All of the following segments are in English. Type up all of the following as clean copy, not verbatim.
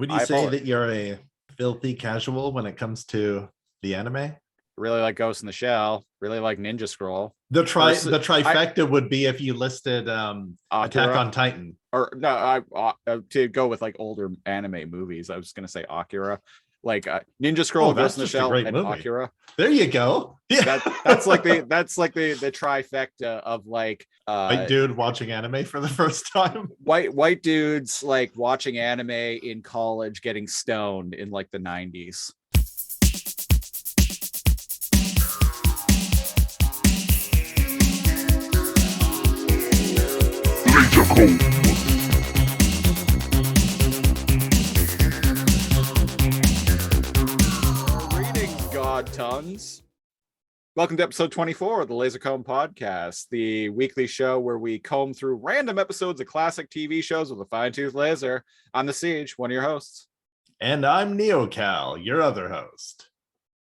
Would you say that you're a filthy casual when it comes to the anime? Really like Ghost in the Shell, really like Ninja Scroll. The trifecta would be if you listed Attack on Titan. Or no, to go with like older anime movies, I was gonna say Akira, like Ninja Scroll, Ghost in the Shell, and movie. Akira. There you go. Yeah. That's like the trifecta of like white dude watching anime for the first time. White dudes like watching anime in college, getting stoned in like the 90s. Greetings, God tongues. Welcome to episode 24 of the Laser Comb Podcast, the weekly show where we comb through random episodes of classic TV shows with a fine-tooth laser. I'm The Siege, one of your hosts. And I'm NeoCal, your other host.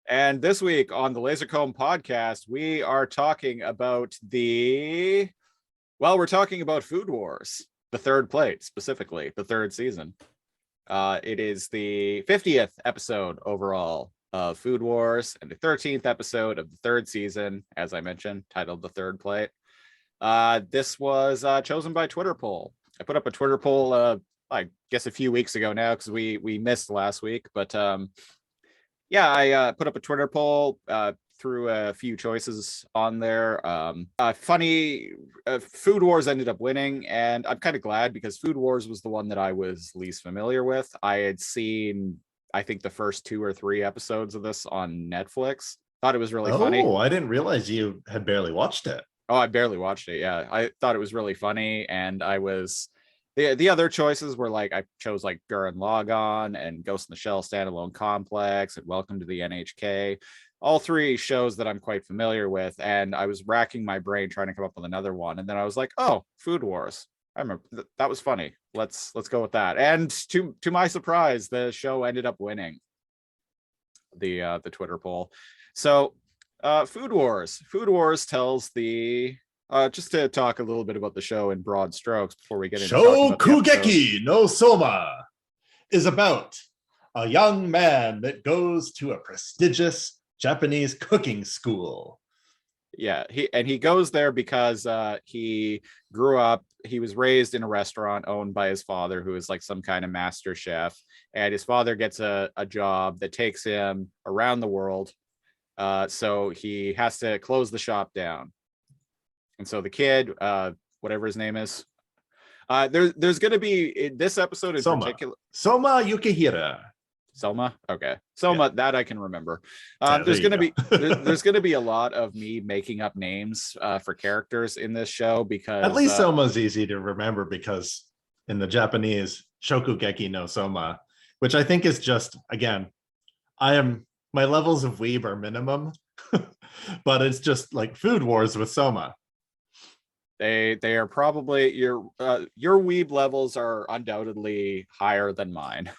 And this week on the Laser Comb Podcast, we are talking about we're talking about Food Wars, the third plate, specifically, the third season. It is the 50th episode overall of Food Wars and the 13th episode of the third season, as I mentioned, titled The Third Plate. This was chosen by Twitter poll. I put up a Twitter poll, I guess a few weeks ago now, because we missed last week. But I put up a Twitter poll, threw a few choices on there. Food Wars ended up winning, and I'm kind of glad because Food Wars was the one that I was least familiar with. I had seen, I think, the first 2 or 3 episodes of this on Netflix. Thought it was really funny. Oh, I didn't realize you had barely watched it. Oh, I barely watched it. Yeah, I thought it was really funny, and I was the other choices were like I chose like Gurren Lagann and Ghost in the Shell Standalone Complex and Welcome to the NHK. All 3 shows that I'm quite familiar with, and I was racking my brain trying to come up with another one, and then I was like, oh, Food Wars. I remember that was funny. Let's go with that. And to my surprise, the show ended up winning the Twitter poll. So Food Wars tells the just to talk a little bit about the show in broad strokes before we get into Shokugeki no Soma is about a young man that goes to a prestigious Japanese cooking school. Yeah, he goes there because he grew up, he was raised in a restaurant owned by his father, who is like some kind of master chef, and his father gets a job that takes him around the world, so he has to close the shop down. And so the kid, whatever his name is, there's going to be in this episode in particular, Soma Yukihira. Soma, okay, Soma, yeah. That I can remember. There's going to be a lot of me making up names for characters in this show, because at least Soma's easy to remember, because in the Japanese, Shokugeki no Soma, which I think is just, again, my levels of weeb are minimum, but it's just like Food Wars with Soma. They are probably your weeb levels are undoubtedly higher than mine.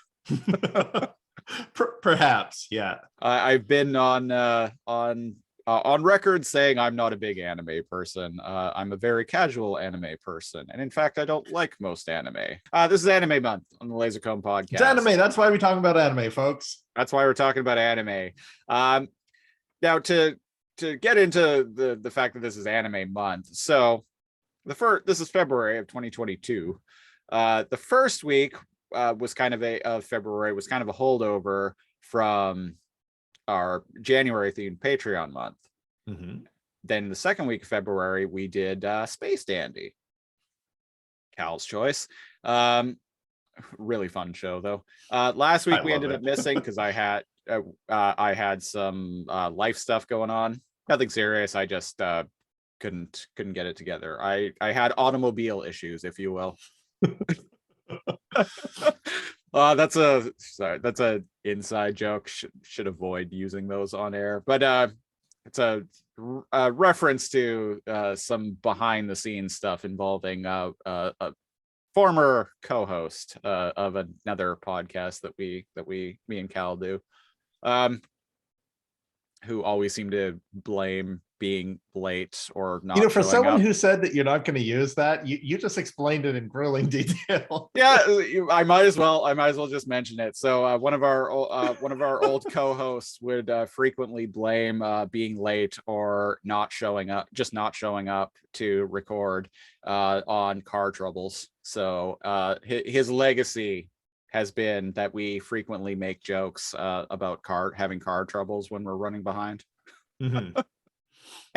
Perhaps, yeah. I've been on record saying I'm not a big anime person. I'm a very casual anime person, and in fact, I don't like most anime. This is Anime Month on the Laser Comb Podcast. It's anime. That's why we talk about anime, folks. That's why we're talking about anime. Now to get into the fact that this is Anime Month, so this is February of 2022. The first week was kind of February was kind of a holdover from our January themed Patreon month. Mm-hmm. Then the second week of February, we did Space Dandy, Cal's choice. Really fun show though. Last week we ended up missing because I had some life stuff going on. Nothing serious. I just couldn't get it together. I had automobile issues, if you will. That's a inside joke. Should avoid using those on air, but it's a reference to some behind the scenes stuff involving a former co-host of another podcast that me and Cal do, who always seem to blame being late or not For showing someone up. who said that you're not going to use that, you just explained it in grueling detail. Yeah, I might as well just mention it. So one of our old co-hosts would frequently blame being late or not showing up to record on car troubles. So his legacy has been that we frequently make jokes about having car troubles when we're running behind. Mhm.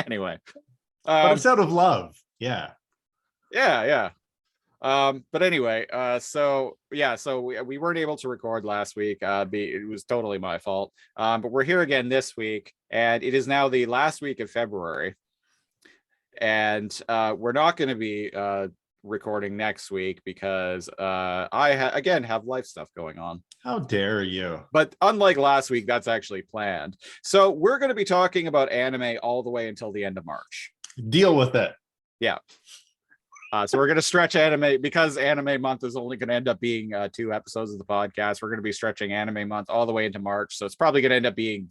Anyway, But it's out of love. Yeah. yeah. But anyway, so we weren't able to record last week. It was totally my fault. But we're here again this week, and it is now the last week of February, and we're not going to be recording next week because again have life stuff going on. How dare you? But unlike last week, that's actually planned. So we're going to be talking about anime all the way until the end of March. Deal with it. Yeah. So we're going to stretch anime because anime month is only going to end up being 2 episodes of the podcast. We're going to be stretching anime month all the way into March. So it's probably going to end up being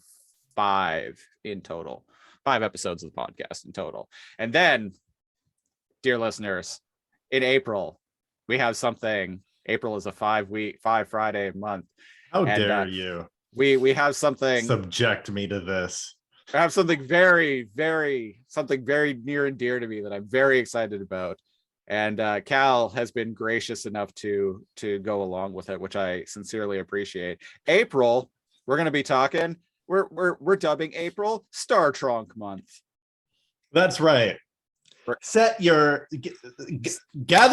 5 in total, 5 episodes of the podcast in total. And then, dear listeners, in April, we have something. April is a 5 Friday month. How dare you? We have something. Subject me to this. I have something very near and dear to me that I'm very excited about. And Cal has been gracious enough to go along with it, which I sincerely appreciate. April, we're going to be talking. We're dubbing April Star Trunk month. That's right. Gather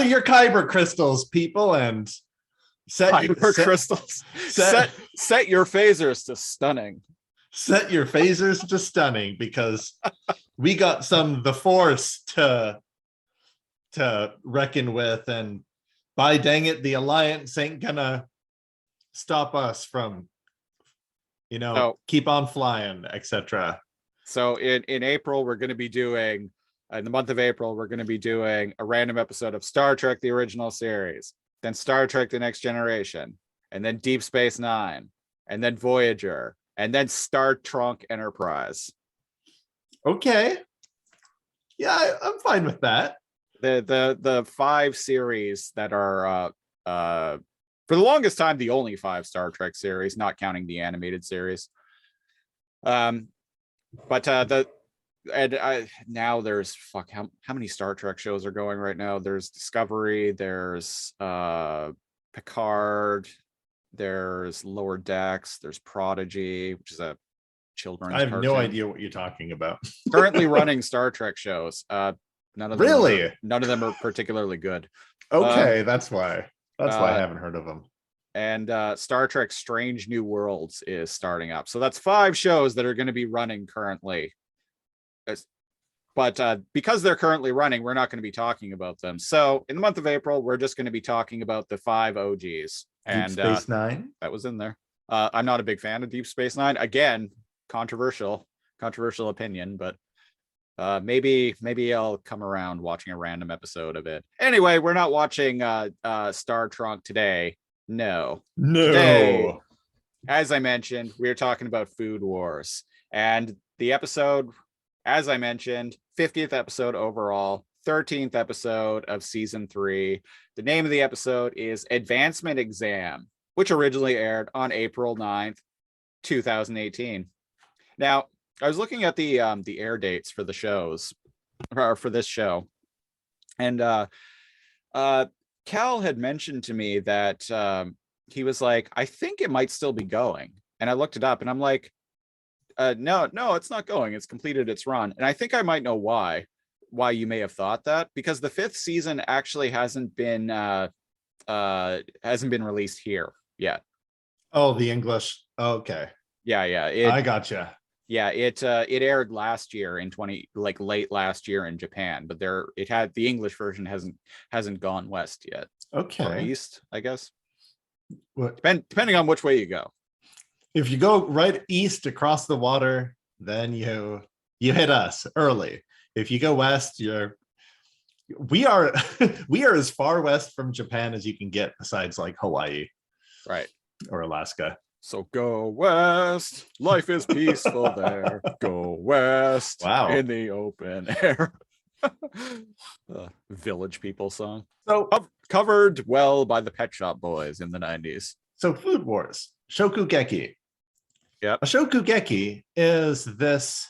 your kyber crystals, people, and set your phasers to stunning. Set your phasers to stunning, because we got the force to reckon with, and by dang it, the Alliance ain't gonna stop us from keep on flying, etc. So in April, we're going to be doing in the month of April, we're going to be doing a random episode of Star Trek the original series, then Star Trek the Next Generation, and then Deep Space Nine, and then Voyager, and then Star Trunk Enterprise. Okay. Yeah, I'm fine with that. The 5 series that are for the longest time the only 5 Star Trek series, not counting the animated series. Now there's how many Star Trek shows are going right now? There's Discovery, there's Picard, there's Lower Decks, there's Prodigy, which is a children's I have cartoon. no idea what you're talking about. Currently running Star Trek shows. None of them are particularly good. Okay, that's why I haven't heard of them. And Star Trek Strange New Worlds is starting up. So that's 5 shows that are going to be running currently. But because they're currently running, we're not going to be talking about them. So in the month of April, we're just going to be talking about the 5 OGs. Deep Space Nine? That was in there. I'm not a big fan of Deep Space Nine. Again, controversial opinion, but maybe I'll come around watching a random episode of it. Anyway, we're not watching Star Trunk today. No. Today, as I mentioned, we're talking about Food Wars. And the episode, as I mentioned, 50th episode overall, 13th episode of season 3. The name of the episode is Advancement Exam, which originally aired on April 9th, 2018. Now, I was looking at the air dates for the shows, or for this show, and Cal had mentioned to me that he was like, I think it might still be going. And I looked it up and I'm like, no, it's not going. It's completed its run. And I think I might know why you may have thought that, because the 5th season actually hasn't been released here yet. Oh, the English. Okay. Yeah. I gotcha. Yeah, it aired last year in late last year in Japan, but the English version hasn't gone west yet. Okay. Or east, I guess. Depending on which way you go. If you go right east across the water, then you hit us early. If you go west, we are as far west from Japan as you can get, besides like Hawaii, right, or Alaska. So go west, life is peaceful there. Go west Wow. in the open air. Village People song. So Covered well by the Pet Shop Boys in the 90s. So Food Wars, Shokugeki. Yep. A Shokugeki is this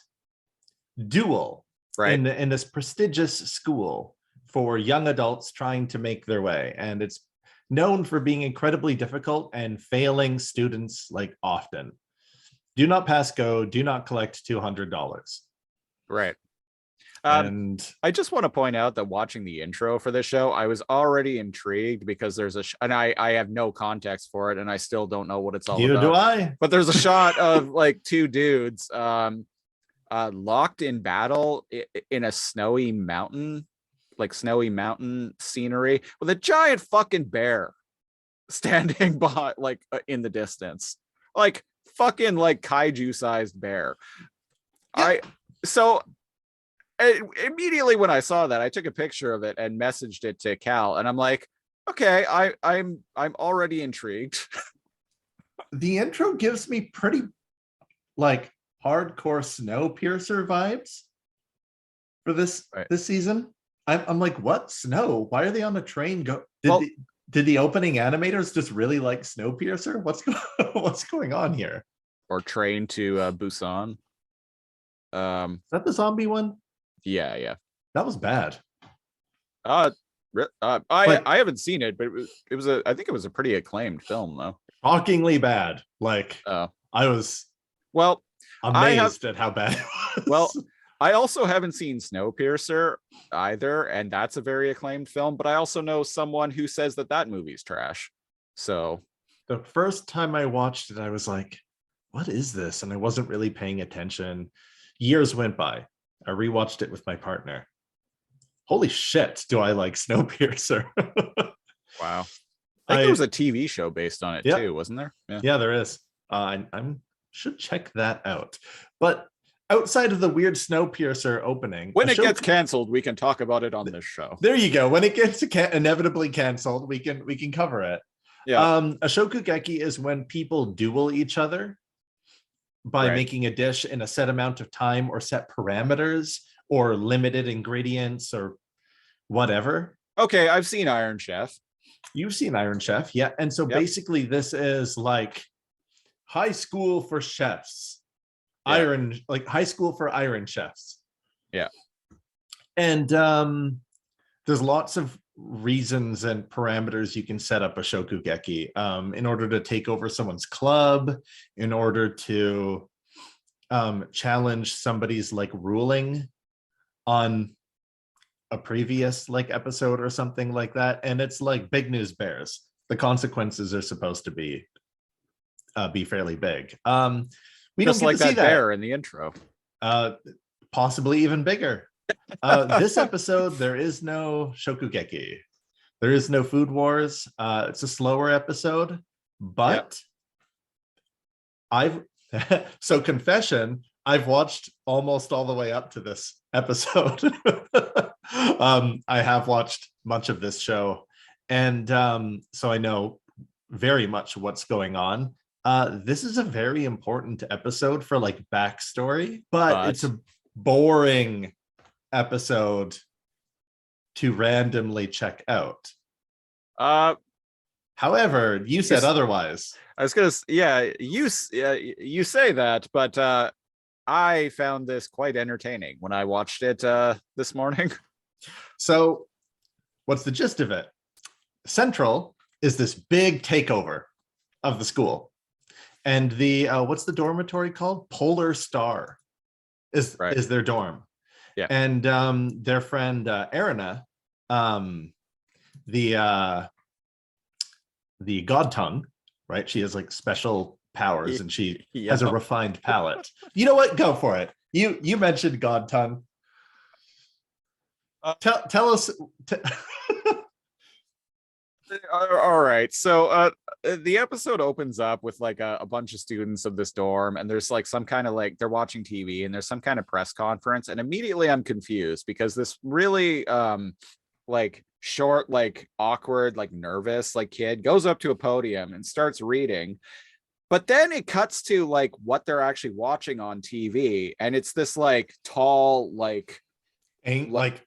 duel Right. in this prestigious school for young adults trying to make their way. And it's known for being incredibly difficult and failing students like often. Do not pass go, do not collect $200. Right. And I just want to point out that watching the intro for this show, I was already intrigued because there's and I have no context for it, and I still don't know what it's all about. Do I? But there's a shot of like two dudes locked in battle in a snowy mountain scenery with a giant fucking bear standing behind, like in the distance, like fucking like kaiju sized bear. Yeah. Immediately when I saw that, I took a picture of it and messaged it to Cal, and I'm like, okay, I'm already intrigued. The intro gives me pretty like hardcore Snowpiercer vibes for this season. I'm like, what? Snow? Why are they on a train? Did the opening animators just really like Snowpiercer? What's going on here? Or Train to Busan. Is that the zombie one? Yeah. That was bad. I haven't seen it, but I think it was a pretty acclaimed film though. Shockingly bad. Like I was amazed at how bad it was. Well, I also haven't seen Snowpiercer either, and that's a very acclaimed film, but I also know someone who says that movie's trash. So the first time I watched it, I was like, what is this? And I wasn't really paying attention. Years went by. I rewatched it with my partner. Holy shit, do I like Snowpiercer? Wow. I think there was a TV show based on it too, wasn't there? Yeah, there is. I should check that out. But outside of the weird Snowpiercer opening, when it gets canceled, we can talk about it on this show. There you go. When it gets inevitably canceled, we can cover it. Yeah. A shokugeki is when people duel each other by making a dish in a set amount of time or set parameters or limited ingredients or whatever. Okay, I've seen Iron Chef. You've seen Iron Chef, yeah. And so basically this is like high school for chefs. Like high school for iron chefs. Yeah. And there's lots of reasons and parameters you can set up a shokugeki in order to take over someone's club, in order to challenge somebody's like ruling on a previous like episode or something like that. And it's like big news bears. The consequences are supposed to be fairly big. We just don't get like to see that bear in the intro. Possibly even bigger. This episode, there is no shokugeki. There is no food wars. It's a slower episode, but so confession, I've watched almost all the way up to this episode. I have watched much of this show, and so I know very much what's going on. This is a very important episode for like backstory, but it's a boring episode to randomly check out. However, you said otherwise. I was gonna, you say that, but I found this quite entertaining when I watched it this morning. So, what's the gist of it? Central is this big takeover of the school. And the what's the dormitory called? Polar Star is their dorm. Yeah. And their friend Erina, the God Tongue, right? She has like special powers and she has a refined palate. You know what? Go for it. You mentioned God Tongue. Tell us. All right. So the episode opens up with like a bunch of students of this dorm, and there's like some kind of like they're watching TV and there's some kind of press conference, and immediately I'm confused because this really like short, like awkward, like nervous, like kid goes up to a podium and starts reading. But then it cuts to like what they're actually watching on TV, and it's this like tall, Ain't like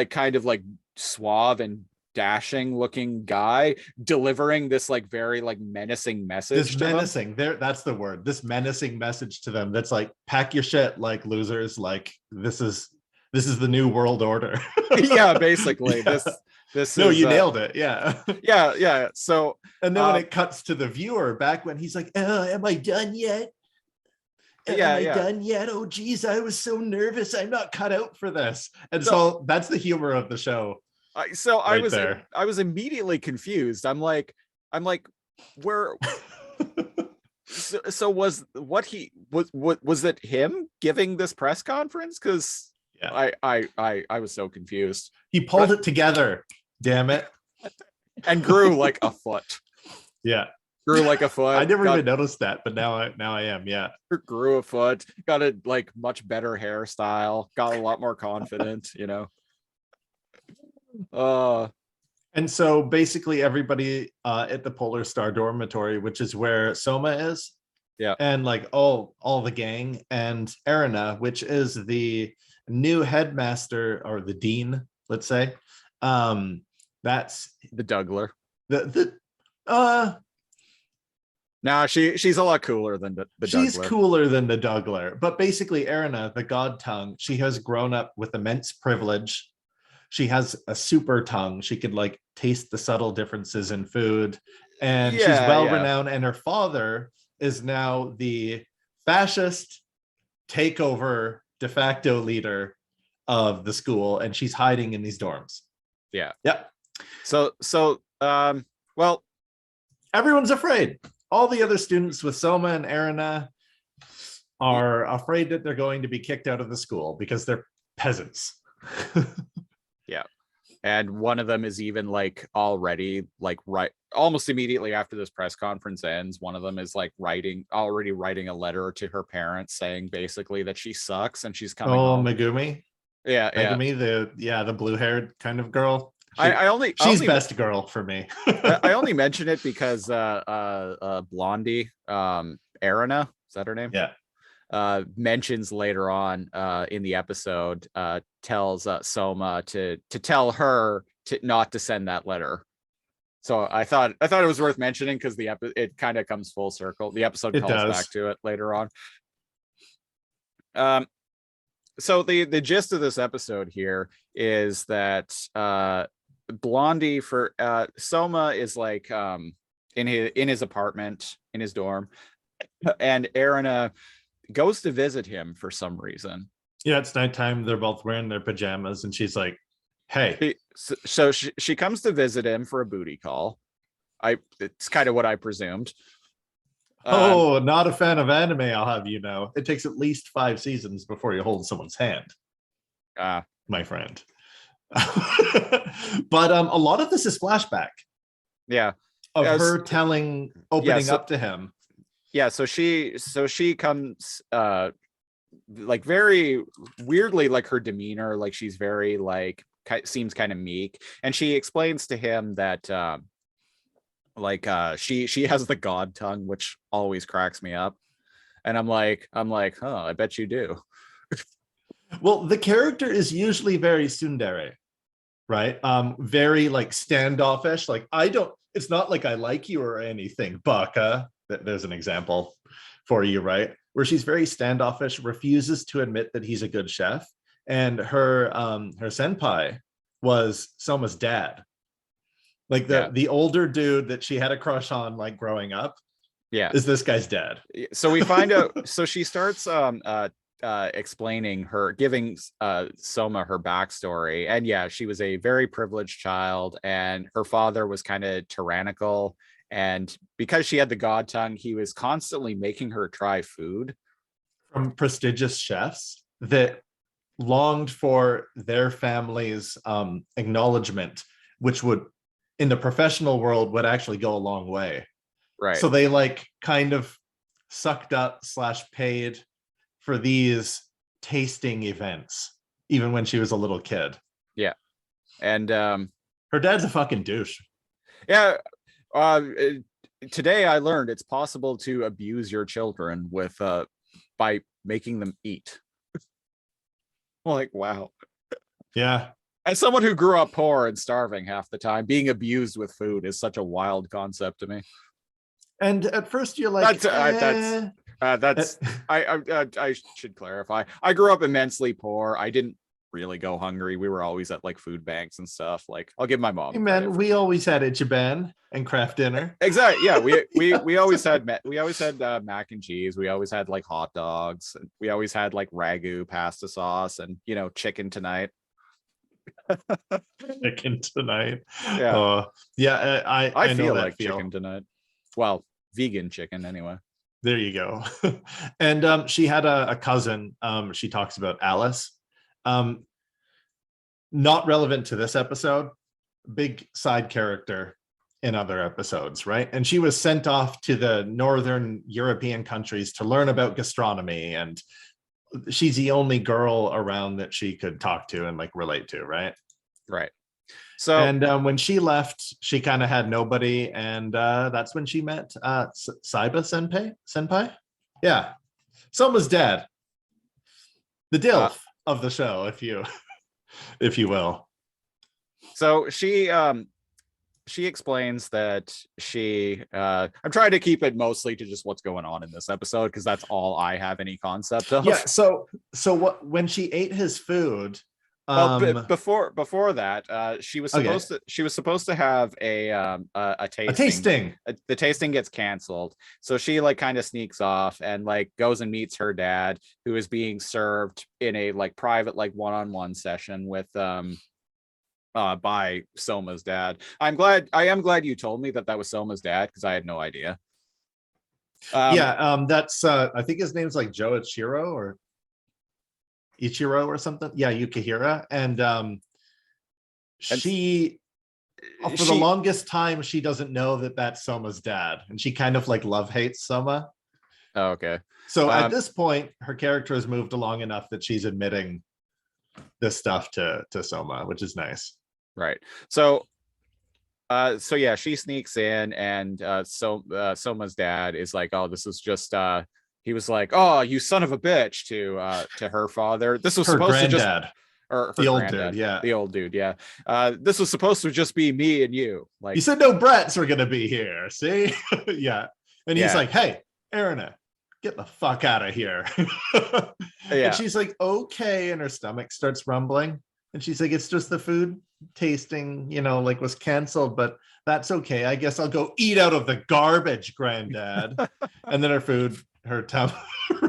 kind of like suave and dashing looking guy delivering this like very like menacing message this to them. menacing there. That's the word. This menacing message to them. That's like, pack your shit, like losers. Like this is the new world order. Yeah, basically Yeah. this No, is you nailed it. Yeah. yeah. So And then when it cuts to the viewer, back when he's like, am I done yet? Am I done yet? Oh, geez, I was so nervous. I'm not cut out for this. And so that's the humor of the show. I was immediately confused. I'm like, where? So was what he was it him giving this press conference? Because I was so confused. He pulled it together. Damn it. And grew like a foot. Yeah. Grew like a foot. I never even noticed that, but now I am. Yeah. Grew a foot. Got a like much better hairstyle. Got a lot more confident. And so basically everybody at the Polar Star dormitory, which is where Soma is. Yeah. And like all the gang, and Erina, which is the new headmaster or the dean, let's say. That's the Dougler. No, she's a lot cooler than the she's Dougler. Cooler than the Dougler. But basically, Erina, the god tongue, she has grown up with immense privilege. She has a super tongue. She could like taste the subtle differences in food. And she's well renowned. And her father is now the fascist takeover de facto leader of the school. And she's hiding in these dorms. Yeah. Yep. So well, everyone's afraid. All the other students with Soma and Erina are afraid that they're going to be kicked out of the school because they're peasants. Yeah. And one of them is even like already like right almost immediately after this press conference ends, one of them is like already writing a letter to her parents saying basically that she sucks and she's coming home. Megumi. Megumi, the blue-haired kind of girl. She's best girl for me. I only mention it because Blondie, Erina, is that her name? Yeah. Mentions later on in the episode, tells Soma to tell her not to send that letter. So I thought it was worth mentioning because it kind of comes full circle. The episode calls back to it later on. So the gist of this episode here is that Blondie for Soma is like in his apartment in his dorm, and Erina goes to visit him for some reason. Yeah, it's nighttime. They're both wearing their pajamas, and she's like, "Hey." So she comes to visit him for a booty call. It's kind of what I presumed. Not a fan of anime, I'll have you know. It takes at least 5 seasons before you hold someone's hand. My friend. But a lot of this is flashback. Yeah. Of her opening up to him. Yeah, so she comes like very weirdly, like her demeanor, like she's very like seems kind of meek, and she explains to him that she has the god tongue, which always cracks me up. And I'm like, I bet you do. Well, the character is usually very tsundere, right? Very like standoffish. Like it's not like I like you or anything, Baka. There's an example for you, right? Where she's very standoffish, refuses to admit that he's a good chef. And her senpai was Soma's dad. Like the older dude that she had a crush on like growing up is this guy's dad. So we find out, so she starts explaining giving Soma her backstory. And she was a very privileged child, and her father was kind of tyrannical. And because she had the god tongue, he was constantly making her try food from prestigious chefs that longed for their family's acknowledgement, which would, in the professional world, would actually go a long way. Right. So they like kind of sucked up / paid for these tasting events, even when she was a little kid. Yeah. And her dad's a fucking douche. Yeah. today I learned it's possible to abuse your children with by making them eat. Like, wow. Yeah. As someone who grew up poor and starving half the time, being abused with food is such a wild concept to me. And at first you're like, That's I should clarify. I grew up immensely poor. I didn't really go hungry. We were always at like food banks and stuff. Like, I'll give my mom hey credit man, for. we always had Ichiban and craft dinner. Exactly. Yeah, we always had mac and cheese. We always had like hot dogs. We always had like ragu, pasta sauce, and chicken tonight. Chicken tonight. Yeah. Yeah, I know feel that like chicken tonight. Well, vegan chicken anyway. There you go. And she had a cousin. She talks about Alice. Not relevant to this episode, big side character in other episodes, right? And she was sent off to the northern European countries to learn about gastronomy, and she's the only girl around that she could talk to and like relate to, right? Right. So, and when she left, she kind of had nobody, and that's when she met Saiba senpai. Yeah, Soma's dad, the DILF of the show, if you will. So she explains that I'm trying to keep it mostly to just what's going on in this episode, because that's all I have any concept of. Yeah. So what, when she ate his food, well, before that, she was supposed to have a tasting. The tasting gets canceled, so she like kind of sneaks off and like goes and meets her dad, who is being served in a like private like one-on-one session with by Soma's dad. I am glad you told me that was Soma's dad, because I had no idea. That's I think his name's like Joe Ichiro or something. Yeah, Yukihira. And she for the longest time she doesn't know that that's Soma's dad, and she kind of like love hates Soma. Oh, okay. So at this point her character has moved along enough that she's admitting this stuff to Soma, which is nice. Right. So yeah, she sneaks in, and Soma's dad is like, oh, this is just he was like, oh, you son of a bitch, to her father. This was her supposed granddad. Or the old dude, yeah. The old dude, yeah. This was supposed to just be me and you. Like, he said no brats were gonna be here. See? Yeah. And he's like, hey, Erina, get the fuck out of here. And she's like, okay, and her stomach starts rumbling. And she's like, it's just the food tasting, like was canceled, but that's okay. I guess I'll go eat out of the garbage, granddad. And then her tummy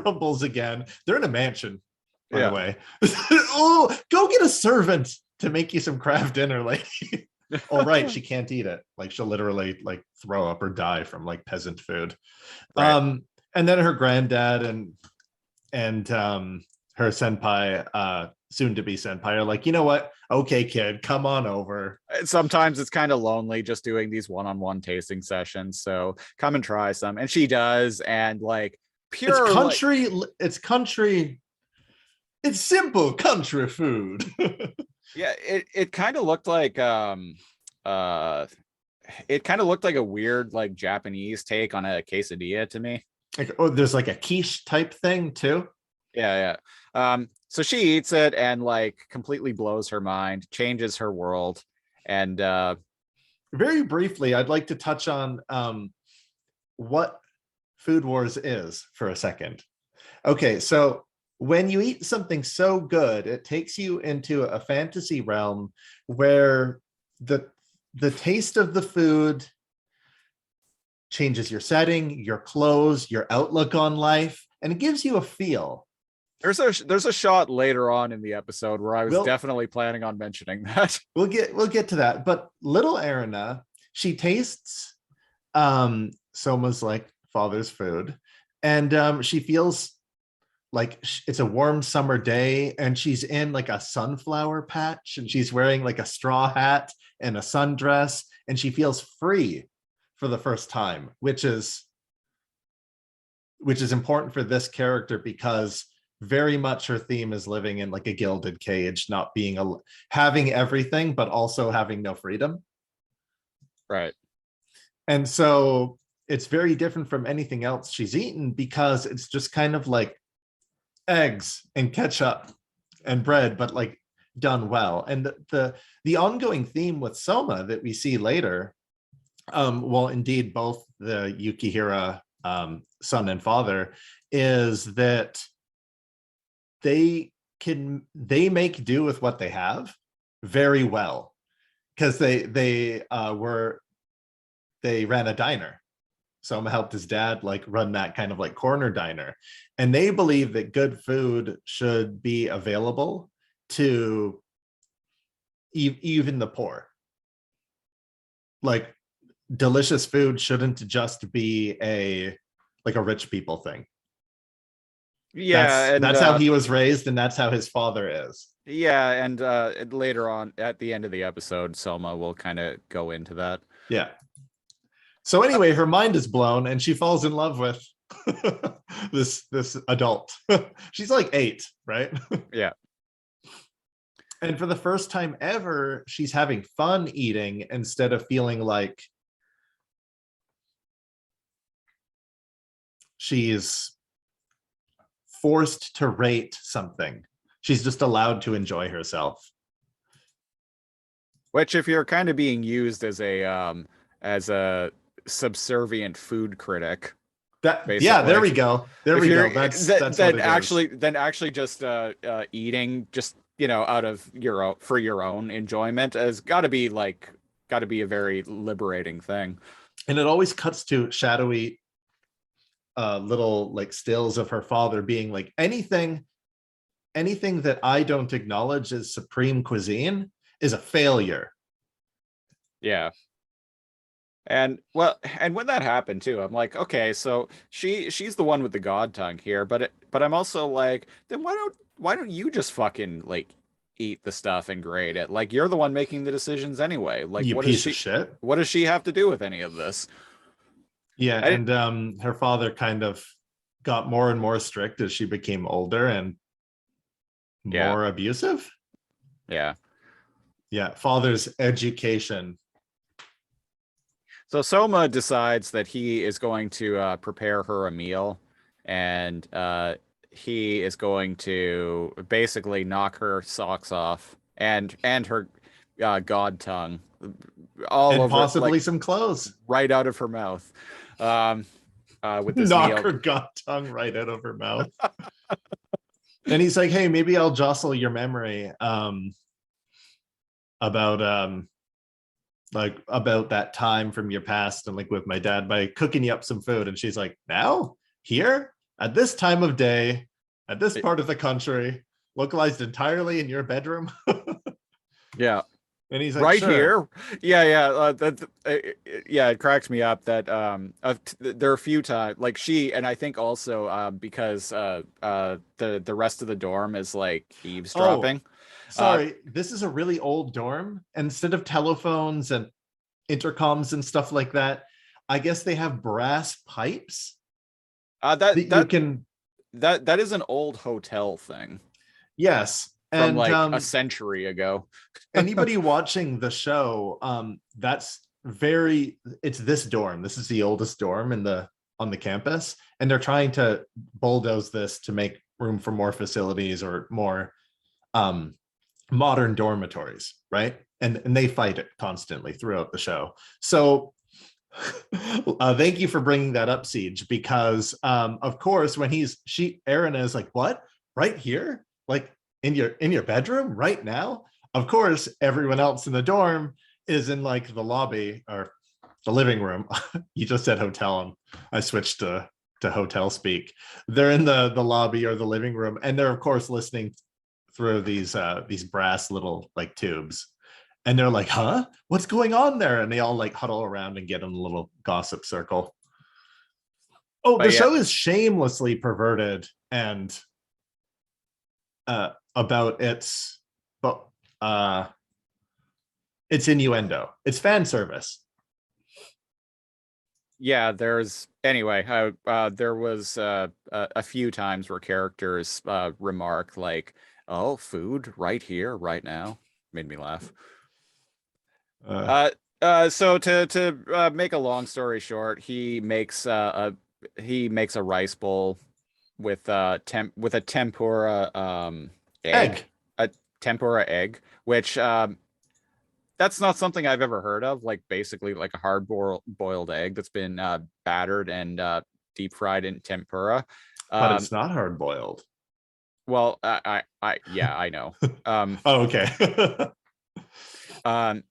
rumbles again. They're in a mansion, by the way. Oh, go get a servant to make you some craft dinner, lady. Oh, right, she can't eat it. Like, she'll literally like throw up or die from like peasant food. Right. And then her granddad and her senpai, soon to be senpai, are like, you know what? Okay, kid, come on over. Sometimes it's kind of lonely just doing these one-on-one tasting sessions, so come and try some. And she does, and like pure it's simple country food. Yeah, it kind of looked like a weird like Japanese take on a quesadilla to me. Like, oh, there's like a quiche type thing too. Yeah. So she eats it and like completely blows her mind, changes her world. And very briefly, I'd like to touch on what Food Wars is for a second. Okay, so when you eat something so good, it takes you into a fantasy realm where the taste of the food changes your setting, your clothes, your outlook on life, and it gives you a feel. There's a shot later on in the episode where I was definitely planning on mentioning that. We'll get to that. But little Erina, she tastes Soma's like father's food, and she feels like it's a warm summer day, and she's in like a sunflower patch, and she's wearing like a straw hat and a sundress, and she feels free for the first time, which is important for this character, because very much her theme is living in like a gilded cage, not being having everything, but also having no freedom. Right. And so it's very different from anything else she's eaten because it's just kind of like eggs and ketchup and bread, but like done well. And the ongoing theme with Soma that we see later, well, indeed, both the Yukihira son and father, is that they make do with what they have very well, because they ran a diner. Soma helped his dad like run that kind of like corner diner, and they believe that good food should be available to even the poor. Like delicious food shouldn't just be a rich people thing. Yeah, and That's how he was raised, and that's how his father is. yeah, and later on at the end of the episode, Selma will kind of go into that. Yeah. So anyway, her mind is blown, and she falls in love with this adult. She's like 8, right? Yeah. And for the first time ever, she's having fun eating instead of feeling like she's forced to rate something. She's just allowed to enjoy herself. Which, if you're kind of being used as a subservient food critic, yeah, there we go. There we go. That's then actually just eating just out of for your own enjoyment has got to be a very liberating thing. And it always cuts to shadowy little like stills of her father being like, anything that I don't acknowledge as supreme cuisine is a failure. Yeah. And when that happened too, I'm like, okay, so she's the one with the god tongue here, but I'm also like, then why don't you just fucking like eat the stuff and grade it? Like, you're the one making the decisions anyway. Like, You piece of shit. What does she have to do with any of this? Yeah, and her father kind of got more and more strict as she became older and more abusive. Yeah. Yeah, father's education. So Soma decides that he is going to prepare her a meal, and he is going to basically knock her socks off and her god tongue all and over, possibly like, some clothes right out of her mouth. With this knock meal. her god tongue right out of her mouth. And he's like, hey, maybe I'll jostle your memory about that time from your past and like with my dad by cooking you up some food. And she's like, now, here, at this time of day, at this part of the country, localized entirely in your bedroom. Yeah. And he's like, right sure. Here. Yeah. Yeah, it cracks me up that there are a few times, like, she, and I think also because the rest of the dorm is like eavesdropping. Sorry, this is a really old dorm. Instead of telephones and intercoms and stuff like that, I guess they have brass pipes that you can. That is an old hotel thing. Yes, from and like a century ago. Anybody watching the show, it's this dorm. This is the oldest dorm on the campus, and they're trying to bulldoze this to make room for more facilities or more modern dormitories, right? And they fight it constantly throughout the show. So thank you for bringing that up, Siege, because of course when Aaron is like, what? Right here? Like in your bedroom right now? Of course, everyone else in the dorm is in like the lobby or the living room. You just said hotel, and I switched to hotel speak. They're in the lobby or the living room, and they're of course listening through these brass little like tubes, and they're like, huh, what's going on there? And they all like huddle around and get in a little gossip circle. The show is shamelessly perverted and about its innuendo. It's fan service. Yeah, there was a few times where characters remark like, oh, food right here, right now. Made me laugh. So to make a long story short, he makes a rice bowl with with a tempura egg, Egg. a tempura egg, which that's not something I've ever heard of. Like basically like a hard boiled egg that's been battered and deep fried in tempura. But Um, it's not hard boiled. well, yeah, I know. Oh, okay. Um,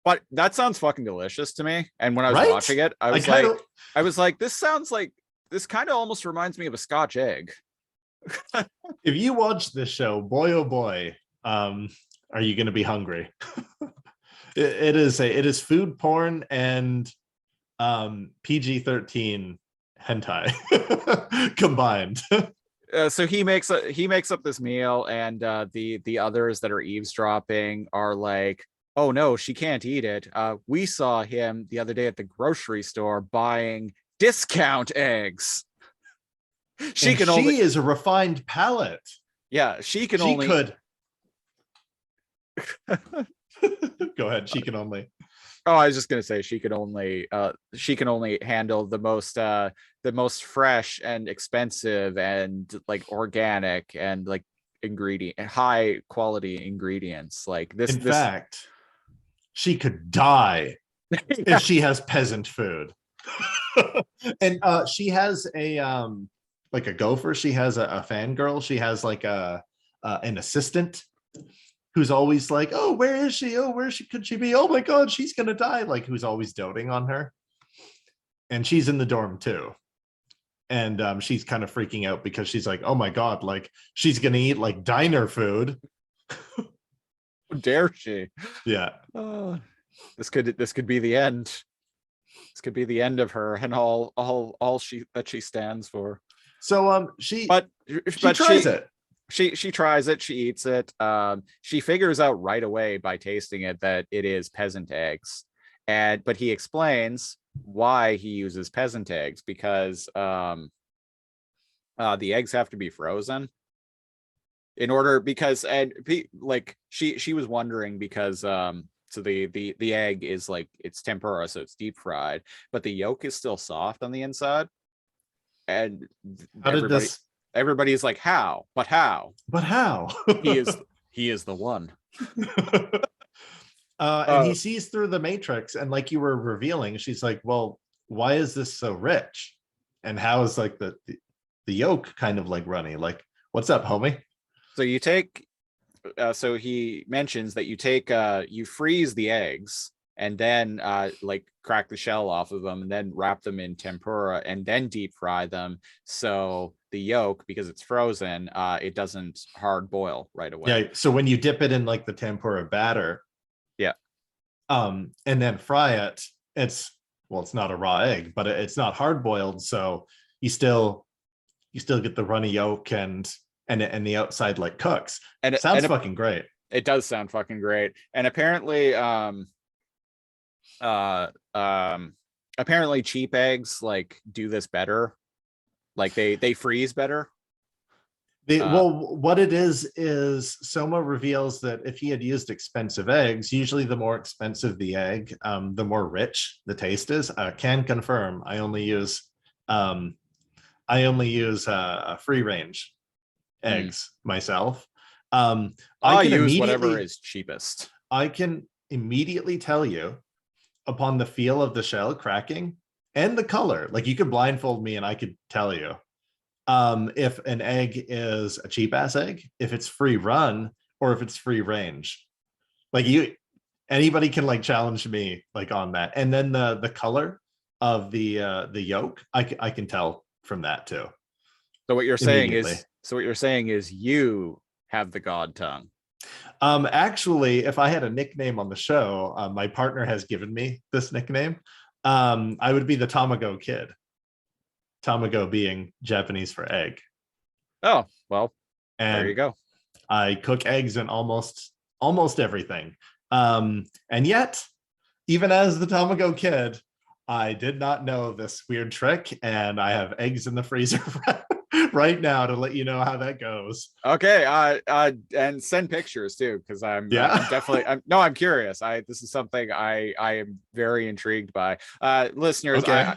but that sounds fucking delicious to me. And when I was Right? watching it, I kind of, this kind of almost reminds me of a Scotch egg. if you watch this show, boy oh boy, are you going to be hungry? It is food porn and PG-13 hentai combined. So he makes up this meal, and the others that are eavesdropping are like, "Oh no, she can't eat it. We saw him the other day at the grocery store buying discount eggs. She And can only, she is a refined palate. yeah, she can She only." could. Go ahead. She can only. Oh, I was just gonna say she can only handle the most fresh and expensive and like organic and like high quality ingredients. Like In this fact, she could die yeah. if she has peasant food. And she has a like a gopher. She has a fangirl. She has like a an assistant who's always like, oh, where is she? Oh, where she could she be? Oh my god, she's gonna die. Like who's always doting on her. And she's in the dorm too. And she's kind of freaking out because she's like, oh my god, like she's gonna eat like diner food. How dare she? Yeah. This could be the end. This could be the end of her and all she stands for. So But she tries it. She tries it, she eats it. She figures out right away by tasting it that it is peasant eggs. But he explains why he uses peasant eggs because the eggs have to be frozen in order because like she was wondering because so the egg is like it's tempura, so it's deep fried, but the yolk is still soft on the inside. And How did this everybody's like, how? But how? but how? He is he is the one. And he sees through the matrix, and like you were revealing, she's like, well, why is this so rich? And how is like the yolk kind of like runny? Like, what's up, homie? So you take so he mentions that you freeze the eggs and then like crack the shell off of them and then wrap them in tempura and then deep fry them, so the yolk, because it's frozen, it doesn't hard boil right away. Yeah, so when you dip it in like the tempura batter, yeah, and then fry it, it's not a raw egg, but it's not hard boiled, so you still get the runny yolk and the outside like cooks. And it sounds fucking great. It does sound fucking great. And apparently apparently cheap eggs like do this better, like they freeze better. Well, what it is Soma reveals that if he had used expensive eggs, usually the more expensive the egg, the more rich the taste is. Can confirm. I only use free range eggs myself. I use whatever is cheapest. I can immediately tell you upon the feel of the shell cracking and the color. Like you could blindfold me and I could tell you if an egg is a cheap ass egg, if it's free run, or if it's free range. Like anybody can like challenge me like on that. And then the color of the yolk, I can tell from that too. So what you're saying is you have the god tongue. Actually, if I had a nickname on the show, my partner has given me this nickname. I would be the Tamago Kid. Tamago being Japanese for egg. Oh, well, and there you go. I cook eggs in almost everything. And yet, even as the Tamago Kid, I did not know this weird trick, and I have eggs in the freezer right now to let you know how that goes. Okay, and send pictures too, because I'm definitely I'm curious. This is something I am very intrigued by. Listeners, Okay.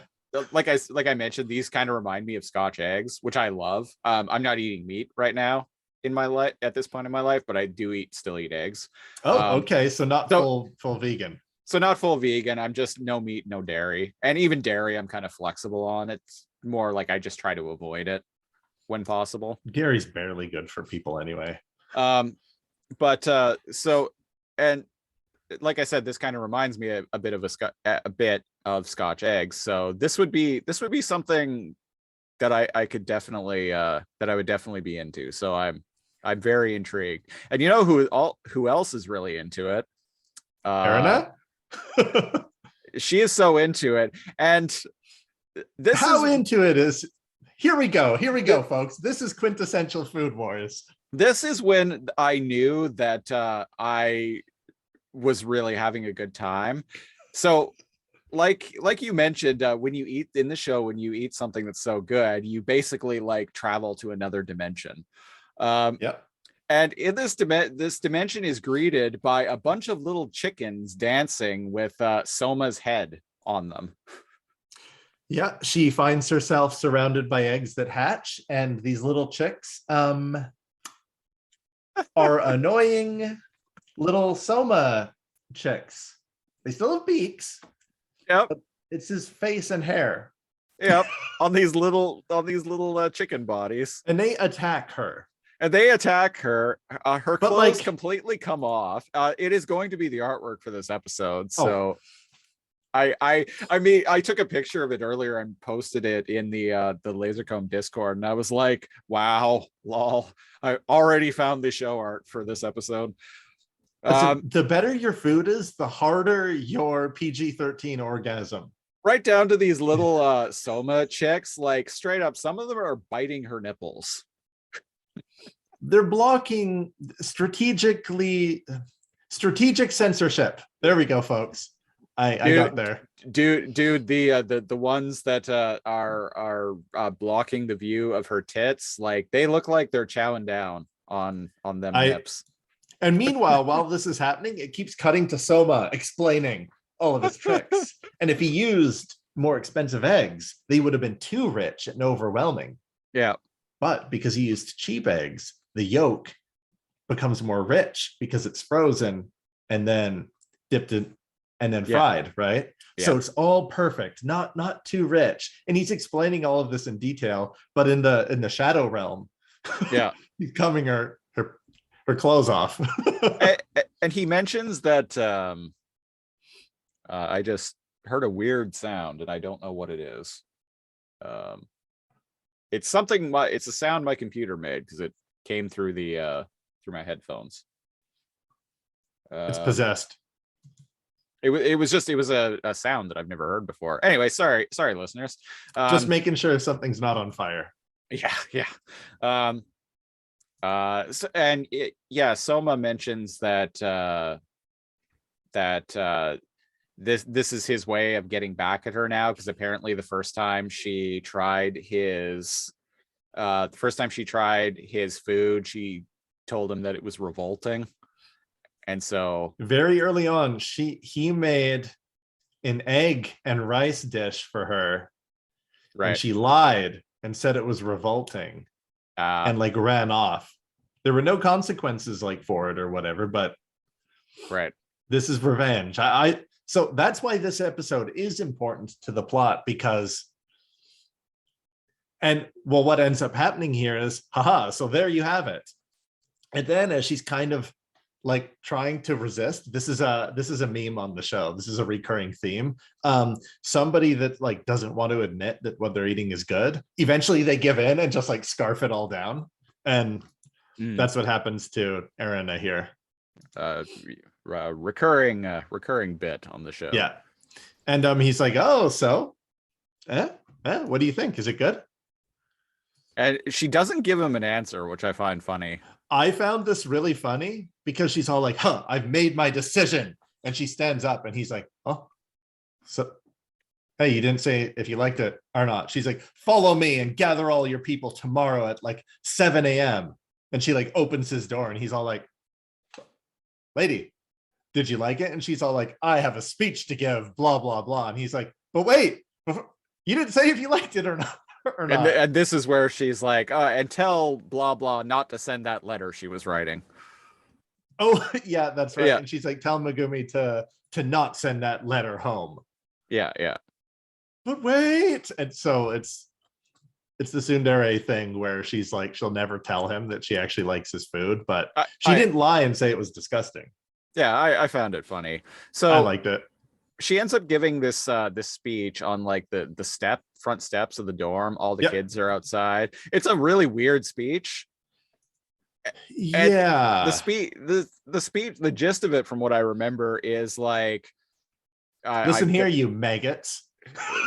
like I mentioned, these kind of remind me of Scotch eggs, which I love. I'm not eating meat right now in my life at this point in my life, but I do still eat eggs. Oh, okay. So not so full vegan. So not full vegan. I'm just no meat, no dairy. And even dairy, I'm kind of flexible on. It's more like I just try to avoid it when possible. Dairy's barely good for people anyway. But so, and like I said, this kind of reminds me a bit of Scotch eggs. So this would be something that I could definitely that I would definitely be into. So I'm very intrigued. And you know who else is really into it? Erina? She is so into it. And into it is, here we go, folks. This is quintessential Food Wars. This is when I knew that I was really having a good time. So like you mentioned, when you eat in the show, when you eat something that's so good, you basically like travel to another dimension. Yep. And in this dimension is greeted by a bunch of little chickens dancing with Soma's head on them. Yeah, she finds herself surrounded by eggs that hatch, and these little chicks are annoying little Soma chicks. They still have beaks. Yep. It's his face and hair. Yep. on these little chicken bodies. And they attack her. Her clothes completely come off. It is going to be the artwork for this episode. So I mean, I took a picture of it earlier and posted it in the Lasercomb Discord, and I was like, wow, lol. I already found the show art for this episode. The better your food is, the harder your PG-13 orgasm. Right down to these little Soma chicks, like straight up, some of them are biting her nipples. They're blocking strategic censorship. There we go, folks. I got there. Dude, the ones that are blocking the view of her tits, like they look like they're chowing down on them nips. And meanwhile, while this is happening, it keeps cutting to Soma explaining all of his tricks. And if he used more expensive eggs, they would have been too rich and overwhelming. Yeah. But because he used cheap eggs, the yolk becomes more rich because it's frozen and then dipped in and then fried, right? Yeah. So it's all perfect, not too rich. And he's explaining all of this in detail, but in the shadow realm, yeah, he's coming her clothes off. and he mentions that I just heard a weird sound and I don't know what it is. It's something it's a sound my computer made because it came through through my headphones. It's possessed. It was a sound that I've never heard before. Anyway, sorry listeners. Just making sure something's not on fire. Yeah. Soma mentions that this is his way of getting back at her now, because apparently the first time she tried his food, she told him that it was revolting. And so very early on, he made an egg and rice dish for her. Right. And she lied and said it was revolting and like ran off. There were no consequences like for it or whatever, but right. This is revenge. So that's why this episode is important to the plot, because what ends up happening here is, so there you have it. And then as she's kind of like trying to resist, this is a meme on the show. This is a recurring theme. Somebody that like doesn't want to admit that what they're eating is good, eventually they give in and just like scarf it all down. And that's what happens to Erina here. Recurring bit on the show. Yeah. And he's like, oh, so what do you think? Is it good? And she doesn't give him an answer, which I find funny. I found this really funny because she's all like, I've made my decision. And she stands up and he's like, oh, hey, you didn't say if you liked it or not. She's like, follow me and gather all your people tomorrow at like 7 a.m. And she like opens his door and he's all like, lady, did you like it? And she's all like, I have a speech to give, blah, blah, blah. And he's like, but wait, you didn't say if you liked it or not. Or not. And this is where she's like, and tell blah blah not to send that letter she was writing. Oh, yeah, that's right. Yeah. And she's like, tell Megumi to not send that letter home. Yeah, yeah. But wait. And so it's the tsundere thing where she's like, she'll never tell him that she actually likes his food, but she didn't lie and say it was disgusting. Yeah, I found it funny. So I liked it. She ends up giving this this speech on like the front steps of the dorm. All the kids are outside. It's a really weird speech. Yeah. And the speech, the gist of it from what I remember is like, listen here, you maggots.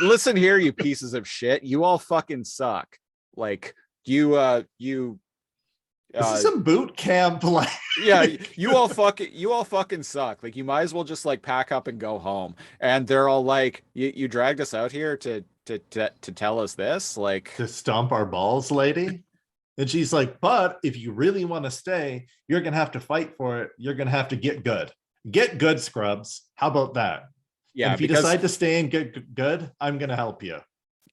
Listen here, you pieces of shit. You all fucking suck. Like you this is some boot camp, like yeah, you all fucking suck. Like you might as well just like pack up and go home. And they're all like, you dragged us out here to tell us this, like to stomp our balls, lady. And she's like, but if you really want to stay, you're gonna have to fight for it. You're gonna have to get good, scrubs. How about that? Yeah, and if you decide to stay and get good, I'm gonna help you.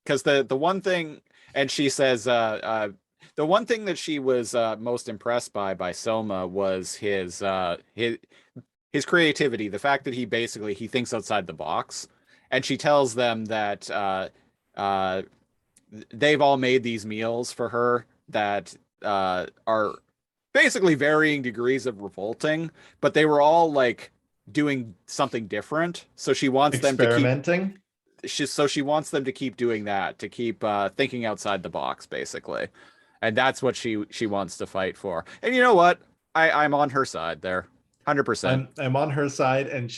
Because the one thing, and she says the one thing that she was most impressed by Soma was his creativity, the fact that he thinks outside the box. And she tells them that they've all made these meals for her that are basically varying degrees of revolting, but they were all like doing something different. So she wants them to she wants them to keep doing that, to keep thinking outside the box, basically. And that's what she wants to fight for. And you know what? I'm on her side there. 100%. I'm on her side, and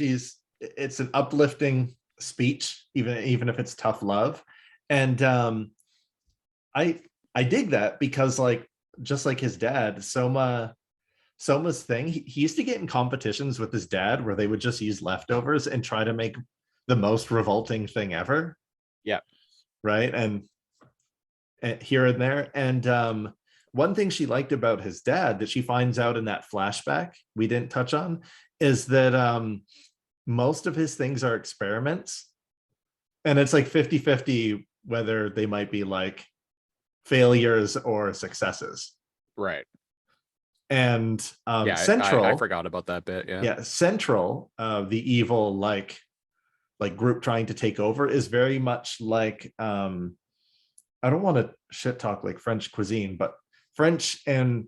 it's an uplifting speech, even if it's tough love. And I dig that because like just like his dad, Soma's thing, he used to get in competitions with his dad where they would just use leftovers and try to make the most revolting thing ever. Yeah. Right. And here and there. And one thing she liked about his dad that she finds out in that flashback we didn't touch on is that most of his things are experiments. And it's like 50-50 whether they might be like failures or successes. Right. And yeah, Central, I forgot about that bit. Yeah, Central, the evil like group trying to take over is very much like I don't want to shit talk like French cuisine, but French and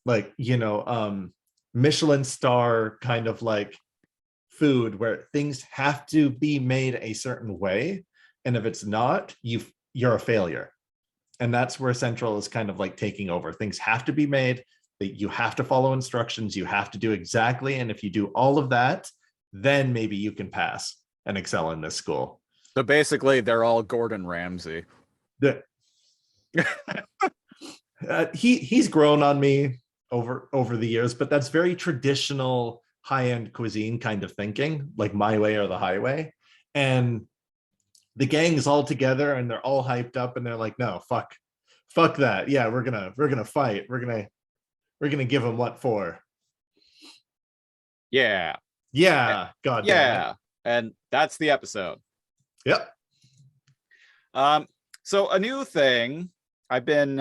like, Michelin star kind of like food where things have to be made a certain way. And if it's not, you're a failure. And that's where Central is kind of like taking over. Things have to be made. You have to follow instructions. You have to do exactly. And if you do all of that, then maybe you can pass and excel in this school. So basically, they're all Gordon Ramsay. He's grown on me over the years, but that's very traditional high-end cuisine kind of thinking, like my way or the highway. And the gang's all together and they're all hyped up and they're like, no, fuck that. Yeah, we're gonna fight. We're gonna give them what for. Yeah. God. Yeah. And that's the episode. Yep. So a new thing, I've been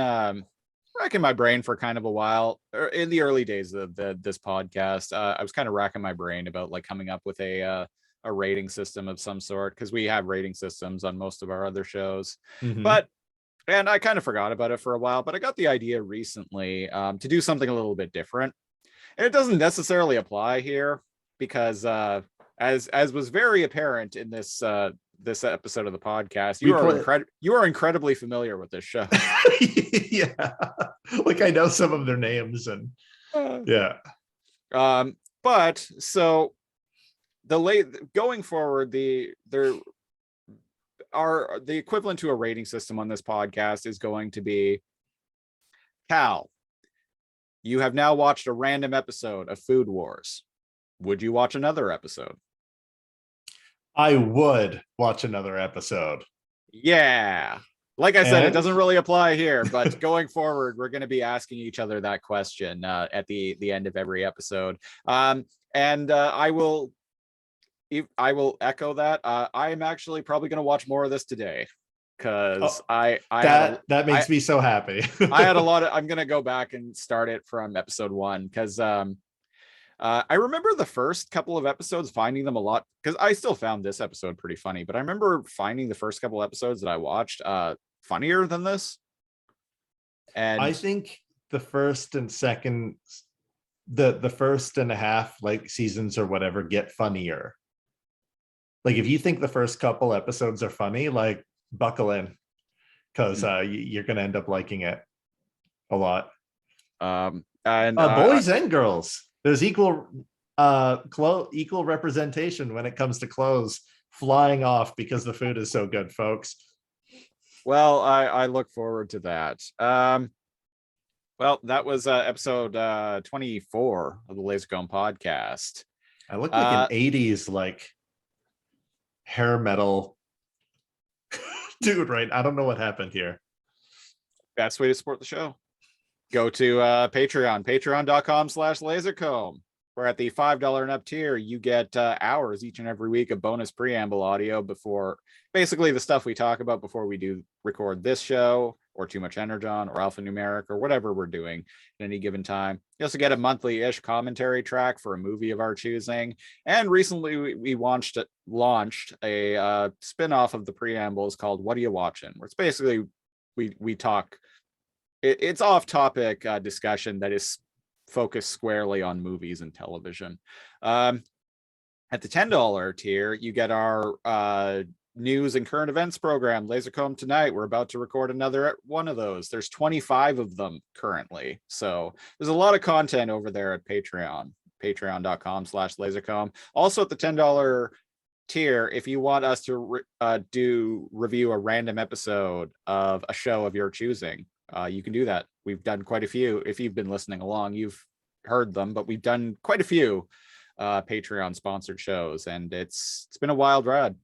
racking my brain for kind of a while. In the early days of this podcast, I was kind of racking my brain about like coming up with a rating system of some sort, because we have rating systems on most of our other shows. Mm-hmm. And I kind of forgot about it for a while, but I got the idea recently to do something a little bit different. And it doesn't necessarily apply here because as was very apparent in this episode of the podcast, you are incredibly familiar with this show. Yeah, like I know some of their names and yeah. But so going forward, the equivalent to a rating system on this podcast is going to be, Cal, you have now watched a random episode of Food Wars. Would you watch another episode? I would watch another episode. Yeah. Like I said, it And doesn't really apply here, but going forward, we're going to be asking each other that question at the end of every episode. And I will echo that. I am actually probably going to watch more of this today because that makes me so happy. I had a lot of. I'm going to go back and start it from episode 1 because I remember the first couple of episodes finding them a lot because I still found this episode pretty funny, but I remember finding the first couple episodes that I watched funnier than this. And I think the first and second, the first and a half like seasons or whatever get funnier. Like if you think the first couple episodes are funny, like buckle in because you're gonna end up liking it a lot. Boys and girls, there's equal representation when it comes to clothes flying off because the food is so good, folks. Well, I look forward to that. Well, that was episode 24 of the Lasercomb podcast. I look like an 80s like hair metal dude, right? I don't know what happened here. Best way to support the show. Go to patreon.com/lasercomb. Where at the $5 and up tier, you get hours each and every week of bonus preamble audio before basically the stuff we talk about before we do record this show or Too Much Energon or Alphanumeric or whatever we're doing at any given time. You also get a monthly-ish commentary track for a movie of our choosing. And recently we launched a spin-off of the preambles called What Are You Watching? Where it's basically we talk. It's off-topic discussion that is focused squarely on movies and television. At the $10 tier, you get our news and current events program, Lasercomb Tonight. We're about to record another one of those. There's 25 of them currently. So there's a lot of content over there at Patreon, patreon.com/lasercomb. Also at the $10 tier, if you want us to review a random episode of a show of your choosing, you can do that. We've done quite a few. If you've been listening along, you've heard them, but we've done quite a few Patreon sponsored shows, and it's been a wild ride.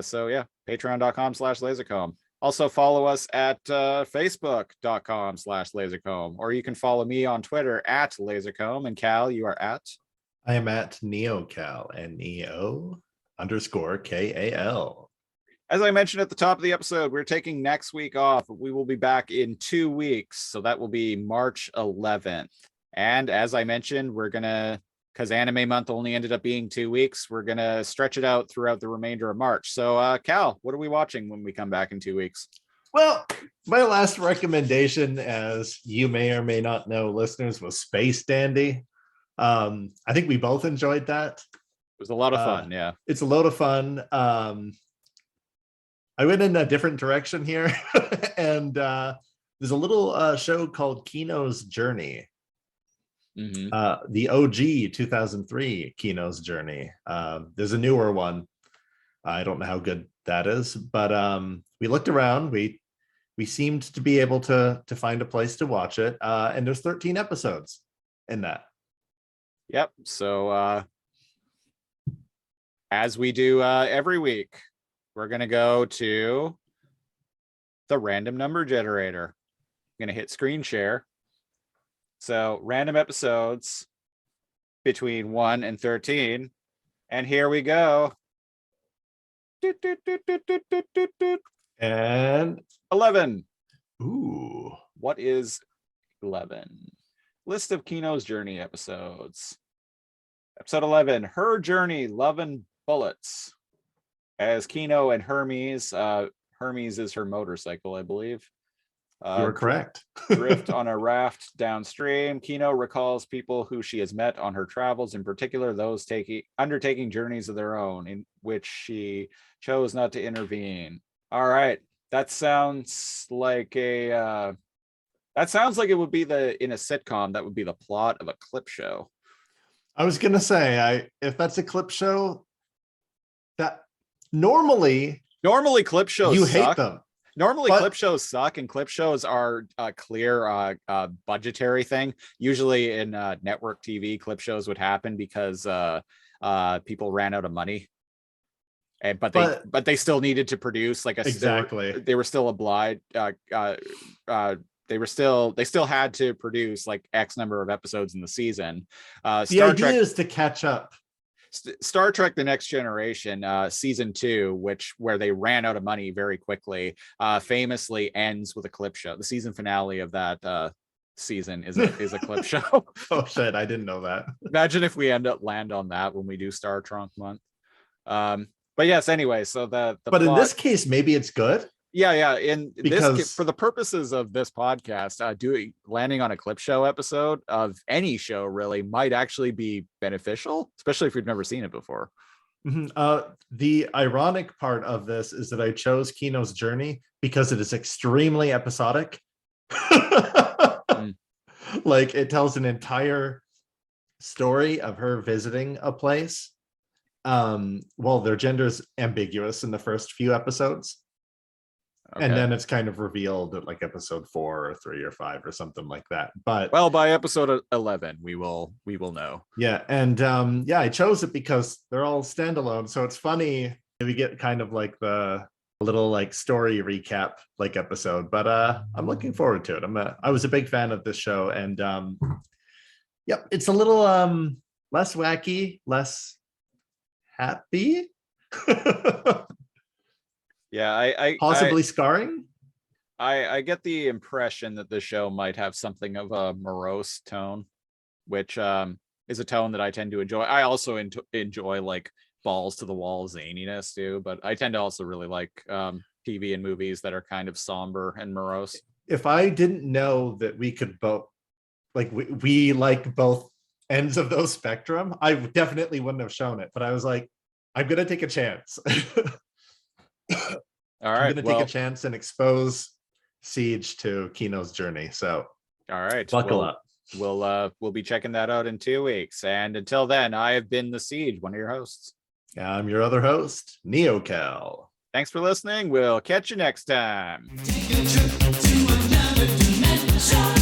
So yeah, patreon.com/lasercomb. Also follow us at facebook.com/lasercomb, or you can follow me on Twitter at lasercomb. And Cal, you are at? I am at NeoCal, NEO_KAL. As I mentioned at the top of the episode, we're taking next week off. We will be back in 2 weeks. So that will be March 11th. And as I mentioned, we're going to, because anime month only ended up being 2 weeks, we're going to stretch it out throughout the remainder of March. So Cal, what are we watching when we come back in 2 weeks? Well, my last recommendation, as you may or may not know, listeners, was Space Dandy. I think we both enjoyed that. It was a lot of fun. Yeah. It's a load of fun. I went in a different direction here, and there's a little show called Kino's Journey. Mm-hmm. The OG 2003 Kino's Journey. There's a newer one. I don't know how good that is, but we looked around. We seemed to be able to find a place to watch it, and there's 13 episodes in that. Yep. So as we do every week, we're going to go to the random number generator. I'm going to hit screen share. So random episodes between 1 and 13. And here we go. And 11. Ooh. What is 11? List of Kino's Journey episodes. Episode 11, Her Journey, Love and Bullets. As Kino and Hermes, Hermes is her motorcycle, I believe. You're correct. Drift on a raft downstream. Kino recalls people who she has met on her travels, in particular those undertaking journeys of their own, in which she chose not to intervene. All right, that sounds like it would be in a sitcom. That would be the plot of a clip show. I was gonna say, if that's a clip show, that normally clip shows you suck. hate them. Clip shows suck, and clip shows are a clear budgetary thing. Usually in network TV, clip shows would happen because people ran out of money. And but But- they still needed to produce like Exactly. they were still obliged. They still had to produce like X number of episodes in the season. The Star idea Trek is to catch up. Star Trek: The Next Generation, season 2, where they ran out of money very quickly, famously ends with a clip show. The season finale of that season is a clip show. Oh shit, I didn't know that. Imagine if we land on that when we do Star Trek month. But yes, anyway, so the But in plot, this case, maybe it's good. yeah, in Because- this, for the purposes of this podcast, landing on a clip show episode of any show really might actually be beneficial, especially if you've never seen it before. The ironic part of this is that I chose Kino's journey because it is extremely episodic. Like it tells an entire story of her visiting a place. Well, their gender's ambiguous in the first few episodes. Okay. And then it's kind of revealed at like episode 4 or 3 or 5 or something like that. But well, by episode 11, we will know. yeah, and I chose it because they're all standalone. So it's funny we get kind of like the little like story recap like episode. But I'm looking forward to it. I was a big fan of this show, and yep, it's a little less wacky, less happy. Yeah, I Possibly scarring. I get the impression that the show might have something of a morose tone, which is a tone that I tend to enjoy. I also enjoy like balls to the wall zaniness too, but I tend to also really like TV and movies that are kind of somber and morose. If I didn't know that we could both like we like both ends of those spectrum, I definitely wouldn't have shown it. But I was like, I'm gonna take a chance. All right, I'm gonna take a chance and expose Siege to Kino's journey. So all right, buckle up. We'll be checking that out in 2 weeks. And until then, I have been the Siege, one of your hosts. I'm your other host, NeoCal. Thanks for listening. We'll catch you next time. Take a trip to another dimension.